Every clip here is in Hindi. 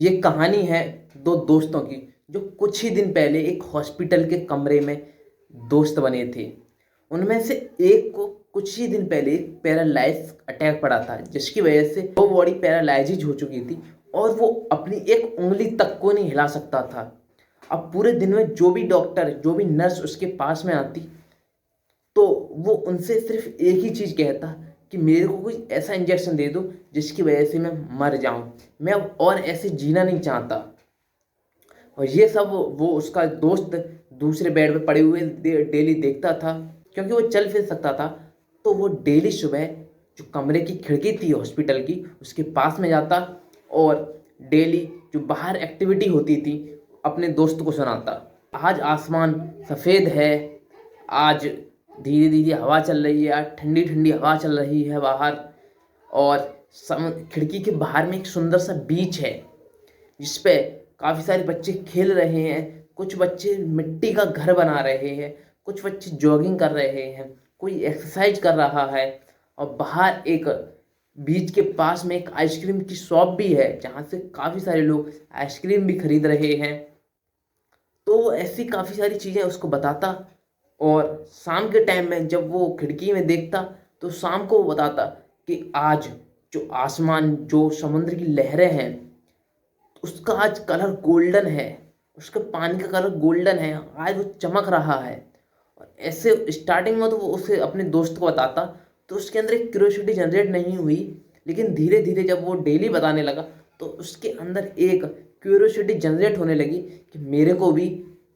ये कहानी है दो दोस्तों की जो कुछ ही दिन पहले एक हॉस्पिटल के कमरे में दोस्त बने थे। उनमें से एक को कुछ ही दिन पहले एक पैरालाइज अटैक पड़ा था, जिसकी वजह से वो बॉडी पैरालाइज हो चुकी थी और वो अपनी एक उंगली तक को नहीं हिला सकता था। अब पूरे दिन में जो भी डॉक्टर, जो भी नर्स उसके पास में आती, तो वो उनसे सिर्फ एक ही चीज़ कहता कि मेरे को कोई ऐसा इंजेक्शन दे दो जिसकी वजह से मैं मर जाऊं, मैं अब और ऐसे जीना नहीं चाहता। और ये सब वो उसका दोस्त दूसरे बेड पे पड़े हुए डेली देखता था, क्योंकि वो चल फिर सकता था। तो वो डेली सुबह जो कमरे की खिड़की थी हॉस्पिटल की, उसके पास में जाता और डेली जो बाहर एक्टिविटी होती थी अपने दोस्त को सुनाता। आज आसमान सफ़ेद है, आज धीरे धीरे हवा चल रही है, आज ठंडी ठंडी हवा चल रही है बाहर। और खिड़की के बाहर में एक सुंदर सा बीच है जिस पे काफ़ी सारे बच्चे खेल रहे हैं। कुछ बच्चे मिट्टी का घर बना रहे हैं, कुछ बच्चे जॉगिंग कर रहे हैं, कोई एक्सरसाइज कर रहा है। और बाहर एक बीच के पास में एक आइसक्रीम की शॉप भी है जहाँ से काफ़ी सारे लोग आइसक्रीम भी खरीद रहे हैं। तो वो ऐसी काफ़ी सारी चीज़ें उसको बताता। और शाम के टाइम में जब वो खिड़की में देखता तो शाम को वो बताता कि आज जो आसमान, जो समुद्र की लहरें हैं, उसका आज कलर गोल्डन है, उसके पानी का कलर गोल्डन है, आज वो चमक रहा है। और ऐसे स्टार्टिंग में तो वो उसे अपने दोस्त को बताता तो उसके अंदर एक क्यूरियोसिटी जनरेट नहीं हुई, लेकिन धीरे धीरे जब वो डेली बताने लगा तो उसके अंदर एक क्यूरियोसिटी जनरेट होने लगी कि मेरे को भी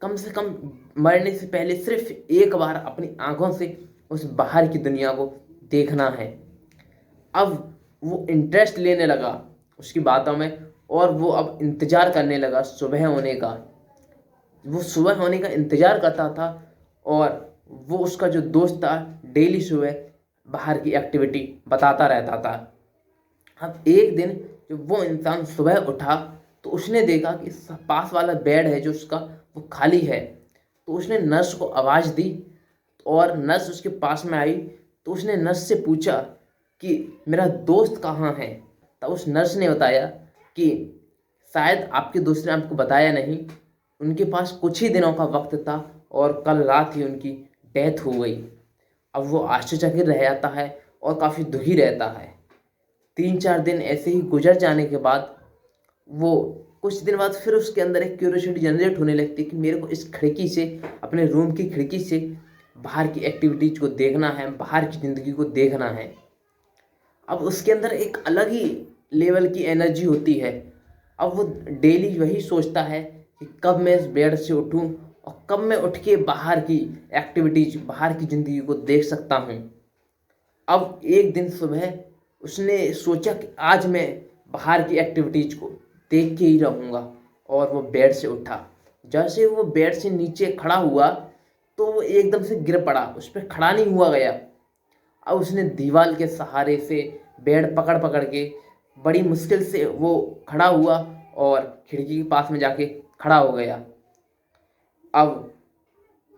कम से कम मरने से पहले सिर्फ एक बार अपनी आंखों से उस बाहर की दुनिया को देखना है। अब वो इंटरेस्ट लेने लगा उसकी बातों में और वो अब इंतज़ार करने लगा सुबह होने का। वो सुबह होने का इंतज़ार करता था और वो उसका जो दोस्त था डेली सुबह बाहर की एक्टिविटी बताता रहता था। अब एक दिन जब वो इंसान सुबह उठा तो उसने देखा कि पास वाला बेड है जो उसका, वो खाली है। तो उसने नर्स को आवाज़ दी और नर्स उसके पास में आई। तो उसने नर्स से पूछा कि मेरा दोस्त कहाँ है। तब उस नर्स ने बताया कि शायद आपके दोस्त ने आपको बताया नहीं, उनके पास कुछ ही दिनों का वक्त था और कल रात ही उनकी डेथ हो गई। अब वो आश्चर्यचकित रह जाता है और काफ़ी दुखी रहता है। 3-4 दिन ऐसे ही गुजर जाने के बाद वो कुछ दिन बाद फिर उसके अंदर एक क्यूरियोसिटी जनरेट होने लगती है कि मेरे को इस खिड़की से, अपने रूम की खिड़की से बाहर की एक्टिविटीज को देखना है, बाहर की ज़िंदगी को देखना है। अब उसके अंदर एक अलग ही लेवल की एनर्जी होती है। अब वो डेली वही सोचता है कि कब मैं इस बेड से उठूं और कब मैं उठ के बाहर की एक्टिविटीज, बाहर की ज़िंदगी को देख सकता हूं। अब एक दिन सुबह उसने सोचा कि आज मैं बाहर की एक्टिविटीज को देख के ही रहूँगा और वो बेड से उठा। जैसे वो बेड से नीचे खड़ा हुआ तो वो एकदम से गिर पड़ा, उस पर खड़ा नहीं हुआ गया। अब उसने दीवार के सहारे से बेड पकड़ पकड़ के बड़ी मुश्किल से वो खड़ा हुआ और खिड़की के पास में जाके खड़ा हो गया। अब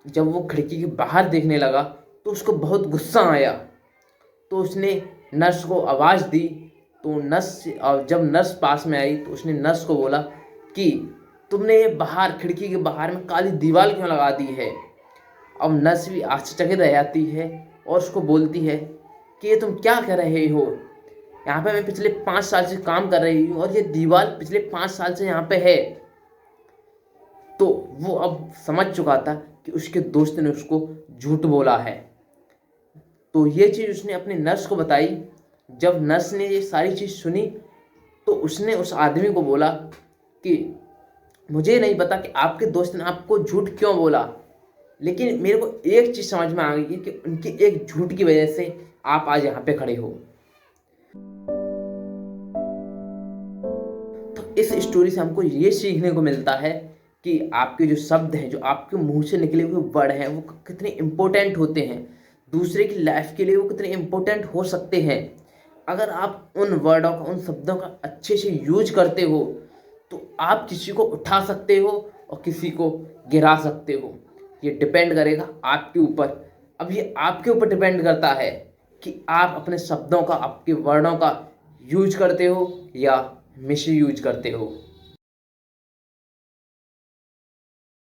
जब वो खिड़की के बाहर देखने लगा तो उसको बहुत गुस्सा आया। तो उसने नर्स को आवाज़ दी। तो जब नर्स पास में आई तो उसने नर्स को बोला कि तुमने ये बाहर खिड़की के बाहर में काली दीवार क्यों लगा दी है। अब नर्स भी आश्चर्यचकित रह जाती है और उसको बोलती है कि ये तुम क्या कर रहे हो, यहाँ पे मैं पिछले 5 साल से काम कर रही हूँ और ये दीवार पिछले 5 साल से यहाँ पे है। तो वो अब समझ चुका था कि उसके दोस्त ने उसको झूठ बोला है। तो ये चीज़ उसने अपने नर्स को बताई। जब नर्स ने ये सारी चीज़ सुनी तो उसने उस आदमी को बोला कि मुझे नहीं पता कि आपके दोस्त ने आपको झूठ क्यों बोला, लेकिन मेरे को एक चीज़ समझ में आ गई कि उनकी एक झूठ की वजह से आप आज यहाँ पे खड़े हो। तो इस स्टोरी से हमको ये सीखने को मिलता है कि आपके जो शब्द हैं, जो आपके मुंह से निकले हुए वर्ड हैं, वो कितने इम्पोर्टेंट होते हैं, दूसरे की लाइफ के लिए वो कितने इम्पोर्टेंट हो सकते हैं। अगर आप उन वर्डों का, उन शब्दों का अच्छे से यूज करते हो तो आप किसी को उठा सकते हो और किसी को गिरा सकते हो। ये डिपेंड करेगा आपके ऊपर। अब ये आपके ऊपर डिपेंड करता है कि आप अपने शब्दों का, आपके वर्डों का यूज करते हो या मिस यूज करते हो।